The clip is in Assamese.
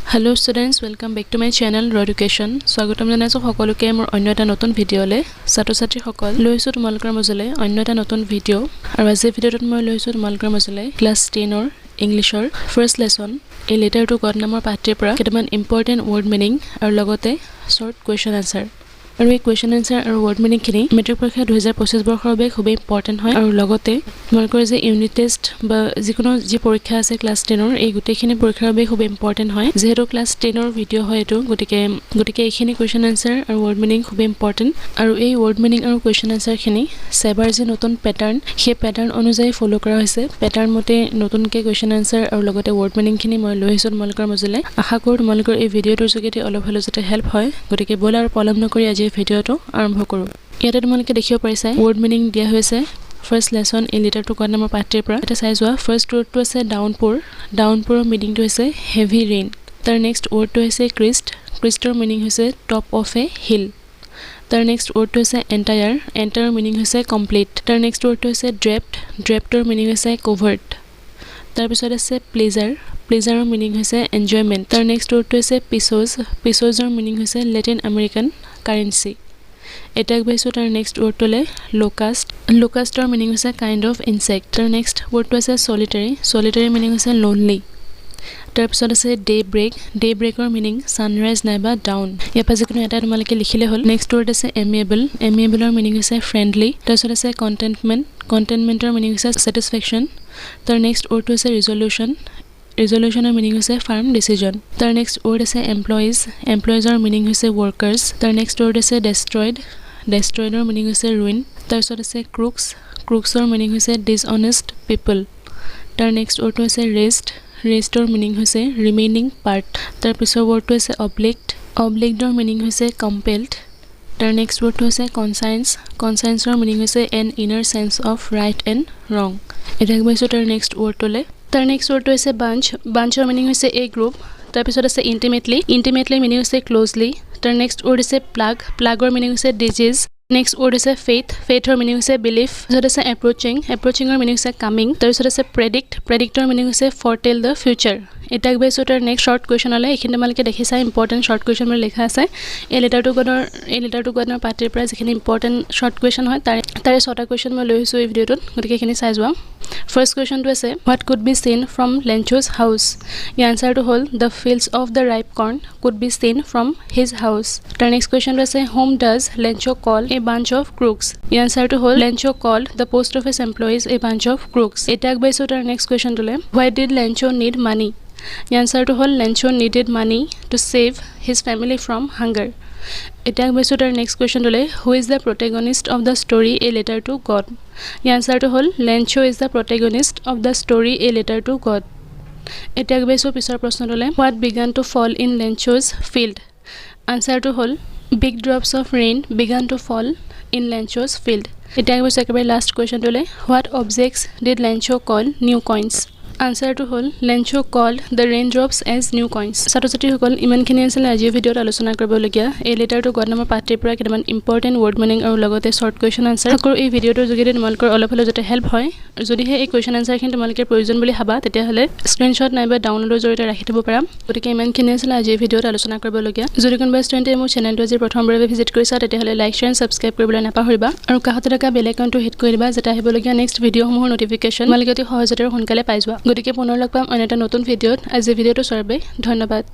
Hello students, welcome back to my channel Raweducation. স্বাগতম জনাইছো সকলোকে মোৰ অন্য এটা নতুন ভিডিঅলে ছাত্ৰ-ছাত্ৰী সকল লৈছো তোমালোকৰ মাজলে অন্য এটা নতুন ভিডিঅ আৰু আজি ভিডিঅটোত মই লৈছো তোমালোকৰ মাজলে ক্লাস 10 ৰ ইংলিছৰ ফাৰ্স্ট লেসন এই লেটাৰ টু গড নামৰ পাঠটিৰ পৰা কেইটামান ইম্পৰ্টেন্ট ৱৰ্ড মিনিং আৰু লগতে শৰ্ট কোৱেশ্চন আনসাৰ আৰু এই কোৱেশ্চন আনসাৰ আৰু ৱৰ্ড মিনিং খিনি মেট্ৰিক পৰীক্ষা 2025 বৰ্ষৰ বাবে খুব ইম্পৰ্টেন্ট হয় আৰু লগতে তোমালোকৰ যে ইউনিট টেষ্ট বা যিকোনো যি পৰীক্ষা আছে ক্লাস 10 ৰ এই গুটেখিনি পৰীক্ষাৰ বাবে খুব ইম্পৰ্টেন্ট হয় যেহেতু ক্লাস 10 ৰ ভিডিঅ হয় এটো গটিকে এইখিনি কোৱেশ্চন আনসাৰ আৰু ৱৰ্ড মিনিং খুব ইম্পৰ্টেন্ট আৰু এই ৱৰ্ড মিনিং আৰু কোৱেশ্চন আনসাৰ খিনি সেবাৰ যে নতুন প্যাটাৰ্ন সেই প্যাটাৰ্ন অনুযায়ী ফলো কৰা হৈছে প্যাটাৰ্ন মতে নতুনকে কোৱেশ্চন আনসাৰ আৰু লগতে ৱৰ্ড মিনিং খিনি মই লৈছো তোমালোকৰ মাজলে আশা কৰো তোমালোকৰ এই ভিডিঅটোৰ যোগেদি অলপ হলেও যাতে হেল্প হয় গটিকে বল আৰু পলম নকৰি আজি ভিডিঅটো আৰম্ভ কৰো ইয়াতে তোমালোকে দেখিব পাৰিছা ৱৰ্ড মিনিং দিয়া হৈছে first lesson in letter to god নামৰ পাঠটিৰ পৰা এটা চাই যোৱা ফাৰ্স্ট ৱৰ্ডটো আছে ডাউনপুৰৰ মিনিংটো হৈছে হেভি ৰেইন তাৰ নেক্সট ৱৰ্ডটো হৈছে ক্ৰিষ্টৰ মিনিং হৈছে টপ অফ এ হিল তাৰ নেক্সট ৱৰ্ডটো হৈছে এন্টায়াৰ মিনিং হৈছে কমপ্লিট তাৰ নেক্সট ৱৰ্ডটো হৈছে ড্ৰেপ্টৰ মিনিং হৈছে কভাৰ্ড তাৰ পিছত আছে প্লেজাৰৰ মিনিং হৈছে এনজয়মেন্ট তাৰ নেক্সট ৱৰ্ডটো হৈছে পিছজৰ মিনিং হৈছে লেটিন আমেৰিকান কাৰেন্সি এটাক বাইছো তাৰ নেক্সট ৱৰ্ডটোলে লোকাষ্টৰ মিনিং হৈছে কাইন্ড অফ ইনসেক্ট তাৰ নেক্সট ৱৰ্ডটো আছে সলিটাৰী মিনিং হৈছে লোনলি তাৰ পিছত আছে ডে ব্ৰেকৰ মিনিং সানৰাইজ নাইবা ডাউন ইয়াৰ যিকোনো এটা তোমালোকে লিখিলে হ'ল নেক্সট ৱৰ্ড আছে এমিয়েবলৰ মিনিং হৈছে ফ্ৰেন্ডলি তাৰ পিছত আছে কন্টেনমেন্টৰ মিনিং হৈছে স্যাটিসফ্যাকশন তাৰ নেক্সট ৱৰ্ডটো আছে ৰিজল্যুশনৰ মিনিং হৈছে ফাৰ্ম ডিসিজন তাৰ নেক্সট ৱৰ্ড আছে এমপ্লয়িজৰ মিনিং হৈছে ওয়াৰ্কাৰ্স তাৰ নেক্সট ৱৰ্ড আছে ডেস্ট্ৰয়ডৰ মিনিং হৈছে ৰুইন তাৰ পিছত আছে ক্ৰুকছৰ মিনিং হৈছে ডিসঅনেষ্ট পিপল তাৰ নেক্সট ৱৰ্ডটো আছে ৰেষ্টৰ মিনিং হৈছে ৰিমেইনিং পাৰ্ট তাৰ পিছৰ ৱৰ্ডটো আছে অবলিক্টৰ মিনিং হৈছে কম্পেলড তাৰ নেক্সট ৱৰ্ডটো আছে কনসায়েন্সৰ মিনিং হৈছে N inner sense of right and ৰং এটা কৈছো তাৰ নেক্সট ৱৰ্ডটোলে তাৰ নেক্সট ৱৰ্ডটো হৈছে বাঞ্চৰ মিনিং হৈছে এ গ্ৰুপ তাৰ পিছত আছে ইন্টিমেটলি মিনিং হৈছে ক্লোজলি তাৰ নেক্সট ৱৰ্ড আছে প্লাগৰ মিনিং হৈছে ডিজিজ নেক্সট ৱৰ্ড আছে ফেথৰ মিনিং হৈছে বিলিফ তাৰপিছত আছে এপ্ৰোচিঙৰ মিনিং হৈছে কামিং তাৰপিছত আছে প্ৰেডিক্টৰ মিনিং হৈছে ফৰটেল দ্য ফিউচাৰ এটা বাইছো তাৰ নেক্সট শৰ্ট কোৱেশ্চনলে এইখিনি তোমালোকে দেখিছা ইম্পৰ্টেন্ট শৰ্ট কোৱেশ্চন মোৰ লেখা আছে এই লেটাৰ টু গডৰ পাৰ্টিৰ পৰা যিখিনি ইম্পৰ্টেন্ট শৰ্ট কোৱেশ্চন হয় তাৰে ছটা কোৱেশ্চন মই লৈছো এই ভিডিঅটোত গতিকে এইখিনি চাই যোৱা ফাৰ্স্ট কোৱেশ্চনটো আছে what could be seen from Lencho's house ইয়াৰ আনসাৰটো হ'ল the fields of the ripe corn could be seen from his house তাৰ নেক্সট কোৱেশ্চনটো আছে whom does Lencho call a bunch of crooks ইয়াৰ আনসাৰটো হ'ল Lencho call the post office employees a bunch of crooks এটা আগবাইছো তাৰ নেক্সট কোৱেশ্চনটোলে why did Lencho need money ইয়াৰ আনসাৰটো হ'ল Lencho needed money to save his family from hunger এটা আগবাইছো তাৰ নেক্সট কোৱেশ্চনটোলে who is the protagonist of the story a letter to God ইয়াৰ আনসাৰটো হ'ল Lencho is the protagonist of the story a letter to God এটা আগবাইছো পিছৰ প্ৰশ্নটোলে what began to fall in Lencho's field আনসাৰটো হ'ল big drops of rain began to fall in Lencho's field এটা আগবাইছো একেবাৰে লাষ্ট কোৱেশ্চনটোলে what objects did Lencho call new coins আনসাৰটো হ'ল Lencho called the rain drops as new coins ছাত্ৰ-ছাত্ৰীসকল ইমানখিনি আছিল আজিৰ ভিডিঅ'ত আলোচনা কৰিবলগীয়া এই লেটাৰ টু গড নামৰ পাঠটিৰ পৰা কেইটামান ইম্পৰ্টেন্ট ৱৰ্ড মিনিং আৰু লগতে শৰ্ট কোৱেশ্চন আনসাৰ আকৌ এই ভিডিঅ'টোৰ যোগেদি তোমালোকৰ অলপ হলেও যাতে হেল্প হয় আৰু যদিহে এই কোৱেশ্চন আনসাৰখিনি তোমালোকে প্ৰয়োজন বুলি ভাবা তেতিয়াহ'লে স্ক্ৰীনশ্বট নাইবা ডাউনলোডৰ জৰিয়তে ৰাখি থব পাৰা গতিকে ইমানখিনি আছিল আজিৰ ভিডিঅ'ত আলোচনা কৰিবলগীয়া যদি কোনোবা ষ্টুডেণ্টে মোৰ চেনেলটো আজি প্ৰথমবাৰ ভিজিট কৰিছা তেতিয়াহ'লে লাইক শ্বেয়াৰ সাবস্ক্ৰাইব কৰিবলৈ নাপাহৰিবা আৰু কাষতে থকা বেল আইকনটো হিট কৰি দিবা যাতে আহিবলগীয়া নেক্সট ভিডিঅ'সমূহৰ নটিফিকেশ্যন তোমালোকে অতি সহজতে সোনকালে পাই যোৱা গতিকে পুনৰ লগ পাম অন্য এটা নতুন ভিডিঅ'ত আজি ভিডিঅ'টো চোৱাৰ বাবে ধন্যবাদ